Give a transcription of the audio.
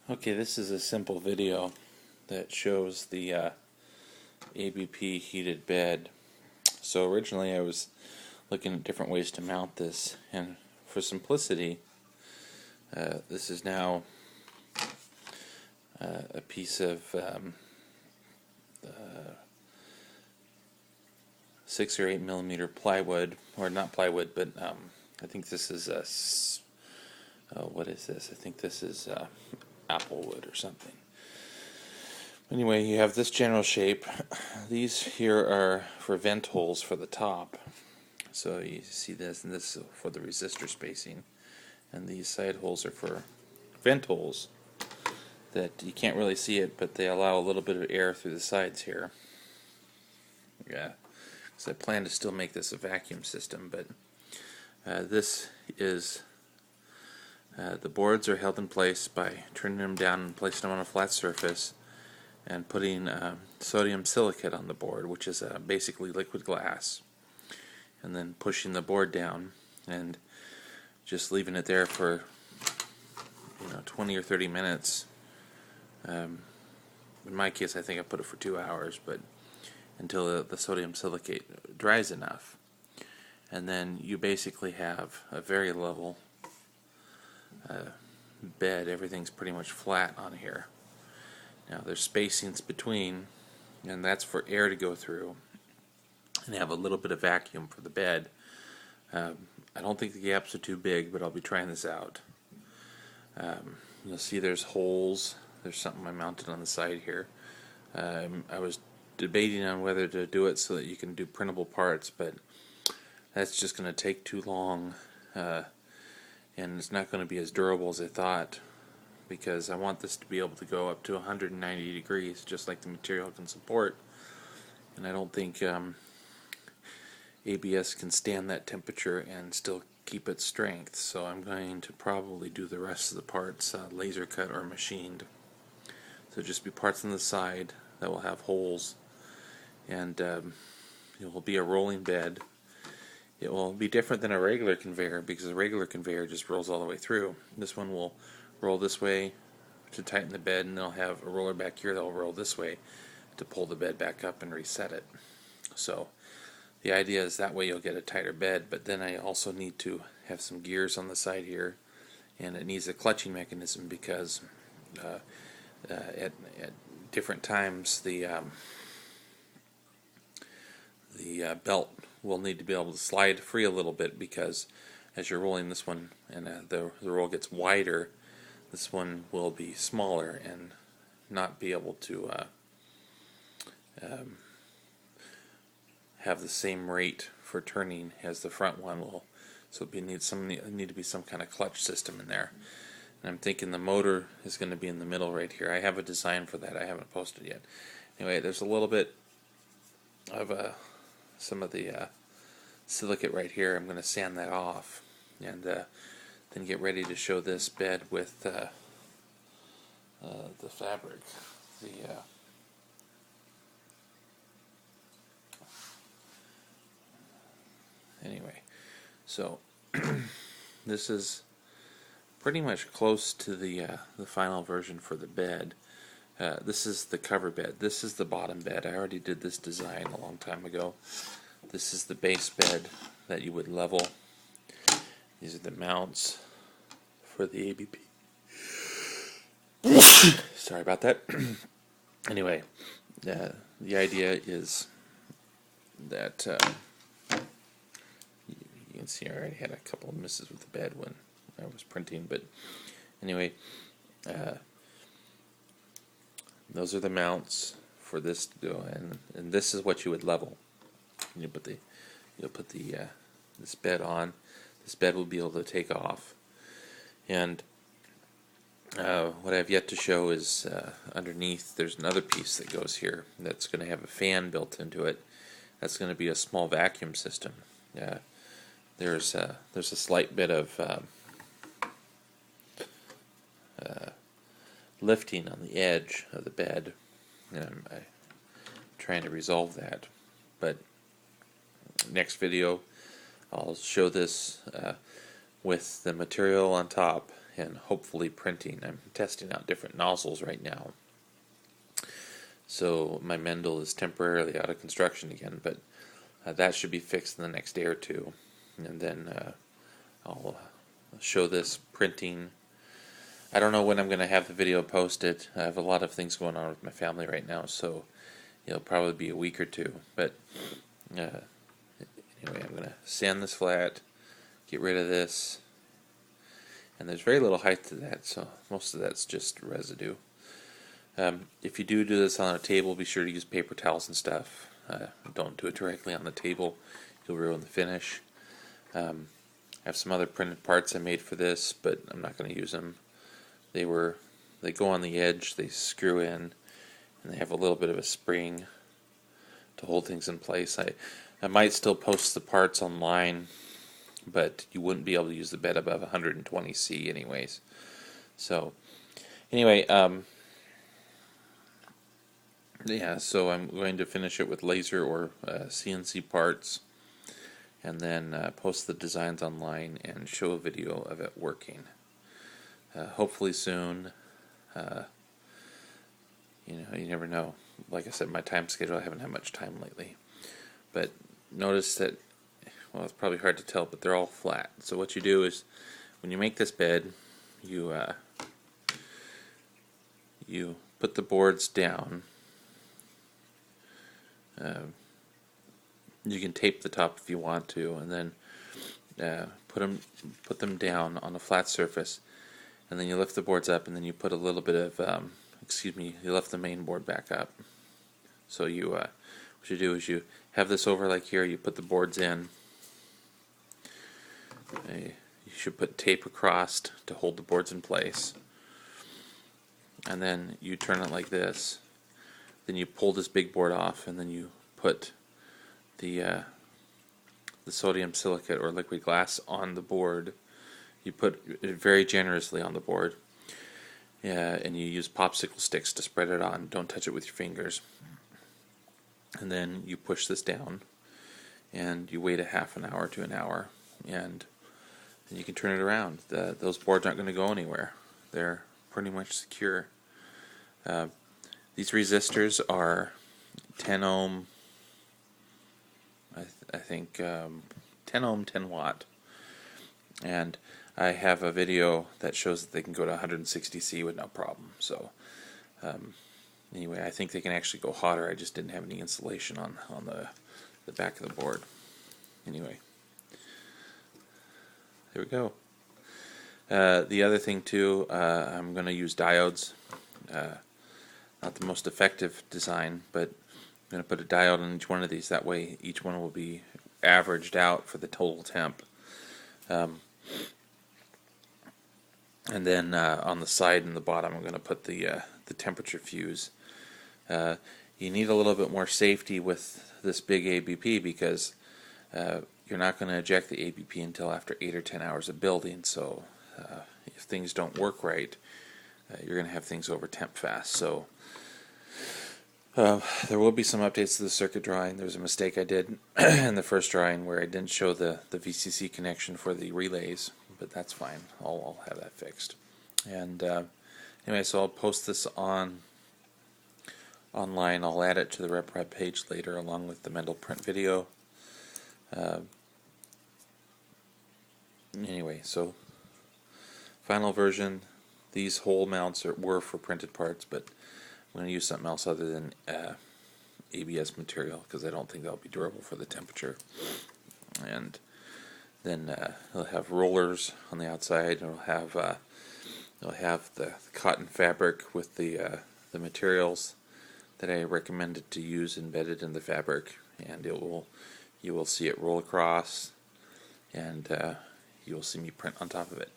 Okay, this is a simple video that shows the ABP heated bed. So originally I was looking at different ways to mount this, and for simplicity, this is now a piece of 6 or 8 millimeter plywood, or not plywood, but I think this is what is this? I think this is apple wood or something. Anyway, you have this general shape. These here are for vent holes for the top. So you see this, and this is for the resistor spacing. And these side holes are for vent holes that you can't really see it, but they allow a little bit of air through the sides here. Yeah, so I plan to still make this a vacuum system, but this is the boards are held in place by turning them down and placing them on a flat surface and putting sodium silicate on the board, which is basically liquid glass, and then pushing the board down and just leaving it there for 20 or 30 minutes. In my case, I think I put it for 2 hours, but until the sodium silicate dries enough. And then you basically have a very level bed. Everything's pretty much flat on here. Now there's spacings between, and that's for air to go through and have a little bit of vacuum for the bed. I don't think the gaps are too big, but I'll be trying this out. You'll see there's holes. There's something I mounted on the side here. I was debating on whether to do it so that you can do printable parts, but that's just going to take too long, and it's not going to be as durable as I thought, because I want this to be able to go up to 190 degrees, just like the material can support, and I don't think ABS can stand that temperature and still keep its strength, so I'm going to probably do the rest of the parts laser cut or machined. So just be parts on the side that will have holes, and it will be a rolling bed. It will be different than a regular conveyor, because a regular conveyor just rolls all the way through. This one will roll this way to tighten the bed, and they'll have a roller back here that will roll this way to pull the bed back up and reset it. So the idea is that way you'll get a tighter bed, but then I also need to have some gears on the side here, and it needs a clutching mechanism, because at different times the belt will need to be able to slide free a little bit, because as you're rolling this one and the roll gets wider, this one will be smaller and not be able to have the same rate for turning as the front one will. So it need to be some kind of clutch system in there. And I'm thinking the motor is going to be in the middle right here. I have a design for that. I haven't posted yet. Anyway, there's a little bit of some of the silicate right here. I'm going to sand that off, and then get ready to show this bed with the fabric. Anyway, so this is pretty much close to the final version for the bed. This is the cover bed. This is the bottom bed. I already did this design a long time ago. This is the base bed that you would level. These are the mounts for the ABP. Sorry about that. Anyway, the idea is that you can see I already had a couple of misses with the bed when I was printing, but anyway, those are the mounts for this to go, and this is what you would level. You'll put this bed on. This bed will be able to take off, and what I've yet to show is underneath there's another piece that goes here that's going to have a fan built into it. That's going to be a small vacuum system. There's a slight bit of lifting on the edge of the bed, and I'm trying to resolve that. But next video I'll show this with the material on top and hopefully printing. I'm testing out different nozzles right now. So my Mendel is temporarily out of construction again, but that should be fixed in the next day or two. And then I'll show this printing. I don't know when I'm going to have the video posted. I have a lot of things going on with my family right now, so it'll probably be a week or two. But anyway, I'm going to sand this flat, get rid of this, and there's very little height to that, so most of that's just residue. If you do this on a table, be sure to use paper towels and stuff. Don't do it directly on the table. You'll ruin the finish. I have some other printed parts I made for this, but I'm not going to use them. They go on the edge, they screw in, and they have a little bit of a spring to hold things in place. I might still post the parts online, but you wouldn't be able to use the bed above 120C anyways. So anyway, yeah, so I'm going to finish it with laser or CNC parts, and then post the designs online and show a video of it working. Hopefully soon. You never know. Like I said, my time schedule, I haven't had much time lately. But notice that, well, it's probably hard to tell, but they're all flat. So what you do is, when you make this bed, you put the boards down. You can tape the top if you want to, and then put them down on a flat surface, and then you lift the boards up, and then you put a little bit of you lift the main board back up. So what you do is you have this over like here. You put the boards in. You should put tape across to hold the boards in place, and then you turn it like this. Then you pull this big board off, and then you put the sodium silicate or liquid glass on the board. You put it very generously on the board, and you use popsicle sticks to spread it on. Don't touch it with your fingers. And then you push this down, and you wait a half an hour to an hour, and then you can turn it around. Those boards aren't going to go anywhere. They're pretty much secure. These resistors are 10 ohm, I think 10 ohm, 10 watt. And I have a video that shows that they can go to 160C with no problem. So anyway, I think they can actually go hotter. I just didn't have any insulation on the back of the board. Anyway, there we go. The other thing too, I'm going to use diodes. Not the most effective design, but I'm going to put a diode on each one of these. That way each one will be averaged out for the total temp. And then on the side and the bottom I'm going to put the temperature fuse. You need a little bit more safety with this big ABP because you're not going to eject the ABP until after 8 or 10 hours of building, so if things don't work right, you're going to have things over temp fast. So there will be some updates to the circuit drawing. There was a mistake I did in the first drawing where I didn't show the VCC connection for the relays, but that's fine. I'll have that fixed. And anyway, so I'll post this online. I'll add it to the Reprap page later along with the Mendel print video. Anyway, so final version. These hole mounts were for printed parts, but I'm going to use something else other than ABS material because I don't think that'll be durable for the temperature. And then it'll have rollers on the outside. It'll have the cotton fabric with the materials that I recommended to use embedded in the fabric, and you will see it roll across, and you will see me print on top of it.